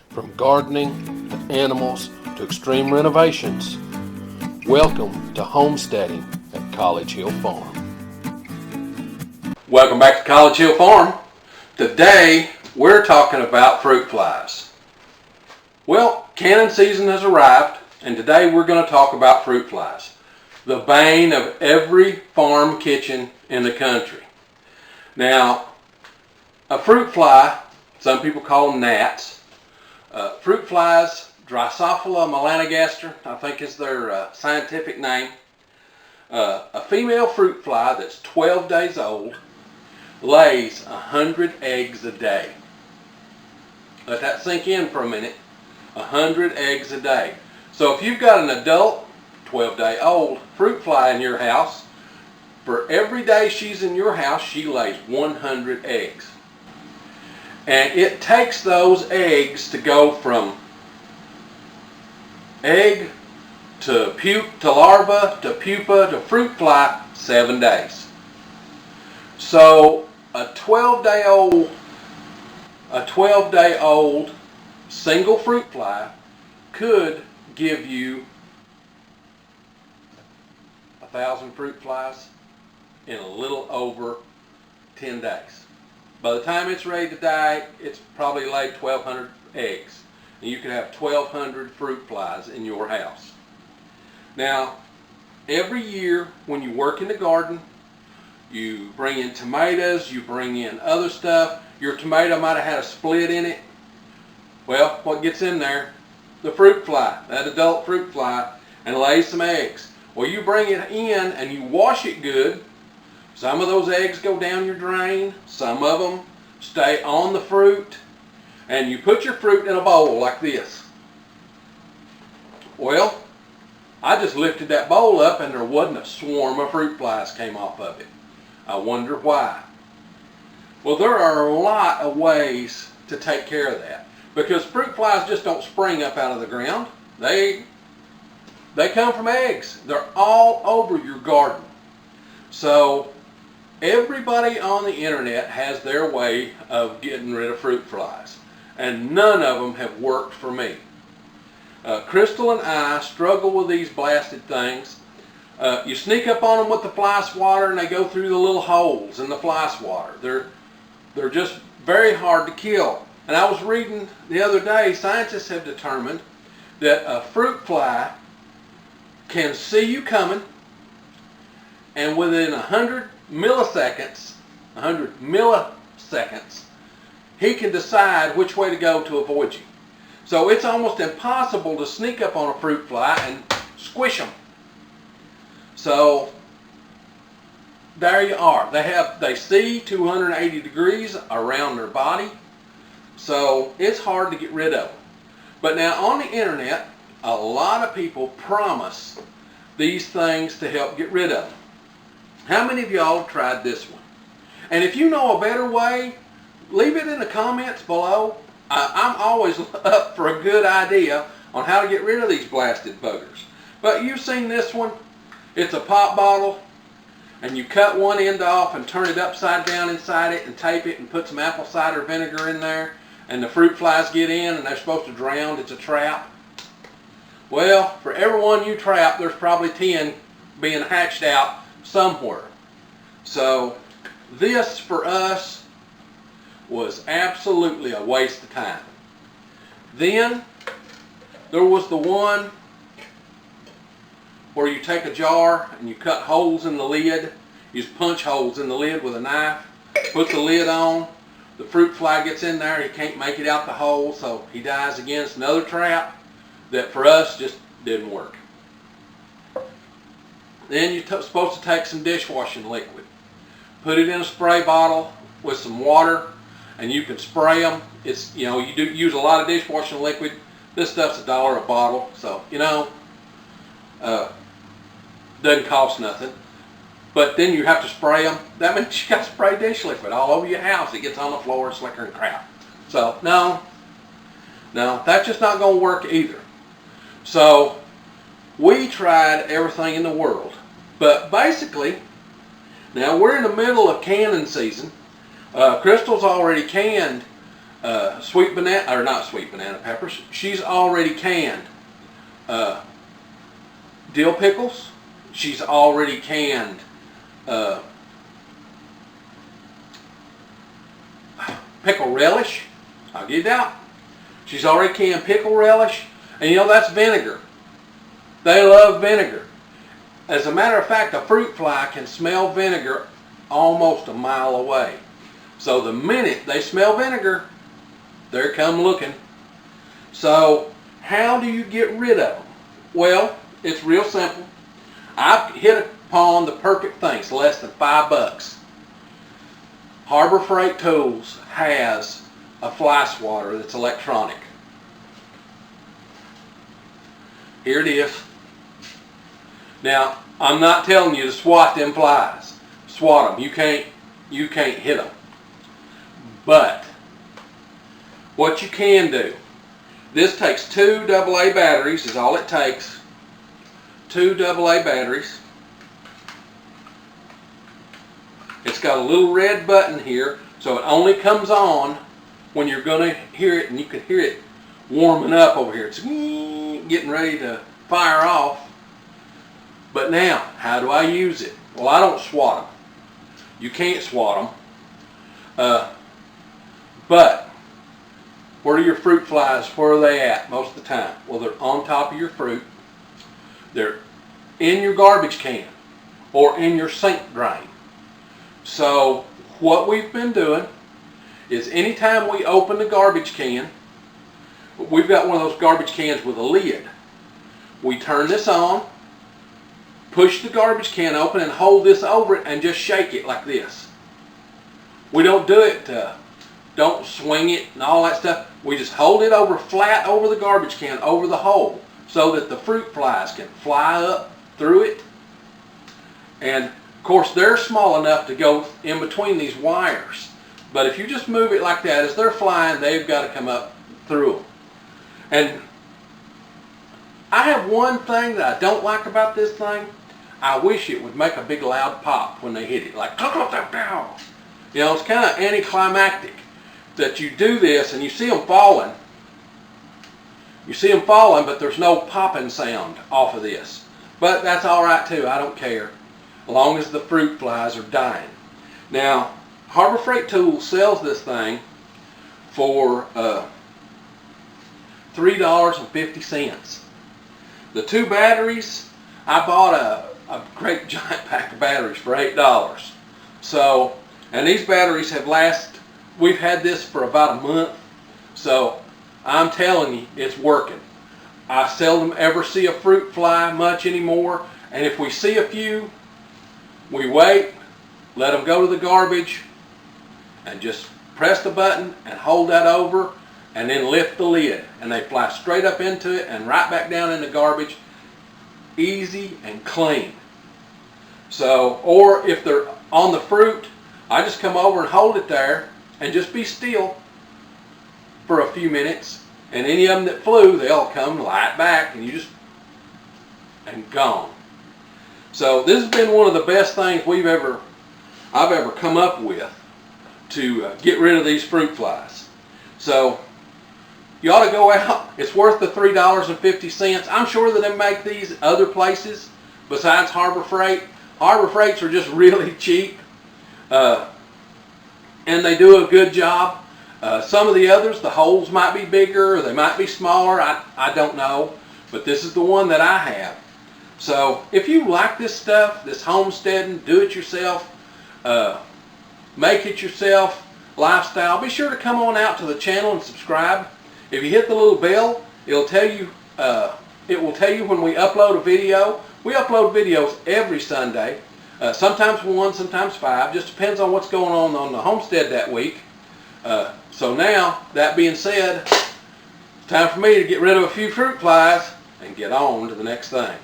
From gardening to animals to extreme renovations, welcome to Homesteading at College Hill Farm. Welcome back to College Hill Farm. Today we're talking about fruit flies. Well, canning season has arrived, and today we're going to talk about fruit flies, the bane of every farm kitchen in the country. Now, a fruit fly, some people call them gnats. Fruit flies, Drosophila melanogaster, I think is their scientific name. A female fruit fly that's 12 days old lays 100 eggs a day. Let that sink in for a minute. 100 eggs a day. So if you've got an adult 12-day-old fruit fly in your house, for every day she's in your house, she lays 100 eggs. And it takes those eggs to go from egg to larva to pupa to fruit fly 7 days. So a 12-day-old single fruit fly could give you 1,000 fruit flies in a little over 10 days. By the time it's ready to die, it's probably laid 1,200 eggs. And you can have 1,200 fruit flies in your house. Now, every year when you work in the garden, you bring in tomatoes, you bring in other stuff. Your tomato might have had a split in it. Well, what gets in there? The fruit fly, that adult fruit fly, and lays some eggs. Well, you bring it in and you wash it good. Some of those eggs go down your drain, some of them stay on the fruit, and you put your fruit in a bowl like this. Well, I just lifted that bowl up and there wasn't a swarm of fruit flies came off of it. I wonder why. Well, there are a lot of ways to take care of that, because fruit flies just don't spring up out of the ground. They come from eggs. They're all over your garden. So everybody on the internet has their way of getting rid of fruit flies, and none of them have worked for me. Crystal and I struggle with these blasted things. You sneak up on them with the fly swatter and they go through the little holes in the fly swatter. They're just very hard to kill. And I was reading the other day, scientists have determined that a fruit fly can see you coming, and within 100 milliseconds, he can decide which way to go to avoid you. So it's almost impossible to sneak up on a fruit fly and squish them. So there you are. They see 280 degrees around their body, so it's hard to get rid of them. But now on the internet, a lot of people promise these things to help get rid of them. How many of y'all have tried this one? And if you know a better way, leave it in the comments below. I'm always up for a good idea on how to get rid of these blasted buggers. But you've seen this one. It's a pop bottle, and you cut one end off and turn it upside down inside it and tape it and put some apple cider vinegar in there, and the fruit flies get in and they're supposed to drown. It's a trap. Well, for every one you trap, there's probably 10 being hatched out somewhere. So this for us was absolutely a waste of time. Then there was the one where you take a jar and you cut holes in the lid. You just punch holes in the lid with a knife, put the lid on, the fruit fly gets in there, he can't make it out the hole, so he dies again. It's another trap that for us just didn't work. Then you're supposed to take some dishwashing liquid, put it in a spray bottle with some water, and you can spray them. It's, you do use a lot of dishwashing liquid. This stuff's $1 a bottle, so doesn't cost nothing. But then you have to spray them. That means you got to spray dish liquid all over your house. It gets on the floor, slicker and crap. So no, that's just not going to work either. So we tried everything in the world. But basically, now we're in the middle of canning season. Crystal's already canned sweet banana, or not sweet banana peppers. She's already canned dill pickles. She's already canned pickle relish. I'll get it out. She's already canned pickle relish. And you know, that's vinegar. They love vinegar. As a matter of fact, a fruit fly can smell vinegar almost a mile away. So the minute they smell vinegar, they're come looking. So how do you get rid of them? Well, it's real simple. I've hit upon the perfect thing. It's less than $5. Harbor Freight Tools has a fly swatter that's electronic. Here it is. Now, I'm not telling you to swat them flies. Swat them. You can't hit them. But what you can do, this takes 2 AA batteries is all it takes. 2 AA batteries. It's got a little red button here, so it only comes on when you're going to hear it, and you can hear it warming up over here. It's getting ready to fire off. But now, how do I use it? Well, I don't swat them. You can't swat them. But where are your fruit flies? Where are they at most of the time? Well, they're on top of your fruit. They're in your garbage can or in your sink drain. So what we've been doing is anytime we open the garbage can, we've got one of those garbage cans with a lid. We turn this on, push the garbage can open and hold this over it and just shake it like this. We don't do it, don't swing it and all that stuff. We just hold it over flat over the garbage can, over the hole, so that the fruit flies can fly up through it. And of course they're small enough to go in between these wires. But if you just move it like that, as they're flying, they've got to come up through them. And I have one thing that I don't like about this thing. I wish it would make a big loud pop when they hit it, like you know, it's kind of anticlimactic that you do this and you see them falling. You see them falling, but there's no popping sound off of this. But that's all right too. I don't care, as long as the fruit flies are dying. Now, Harbor Freight Tools sells this thing for $3.50. The 2 batteries, I bought a great giant pack of batteries for $8. So, and these batteries have lasted, we've had this for about a month. So, I'm telling you, it's working. I seldom ever see a fruit fly much anymore. And if we see a few, we wait, let them go to the garbage, and just press the button and hold that over, and then lift the lid, and they fly straight up into it and right back down in the garbage. Easy and clean. So, or if they're on the fruit, I just come over and hold it there and just be still for a few minutes, and any of them that flew, they'll come right back, and you just, and gone. So this has been one of the best things I've ever come up with to get rid of these fruit flies. So you ought to go out. It's worth the $3.50. I'm sure that they make these other places besides Harbor Freight. Harbor Freights are just really cheap, and they do a good job. Some of the others, the holes might be bigger, or they might be smaller. I don't know, but this is the one that I have. So if you like this stuff, this homesteading, do-it-yourself, make-it-yourself lifestyle, be sure to come on out to the channel and subscribe. If you hit the little bell, it will tell you when we upload a video. We upload videos every Sunday, sometimes 1, sometimes 5, just depends on what's going on the homestead that week. So now, that being said, it's time for me to get rid of a few fruit flies and get on to the next thing.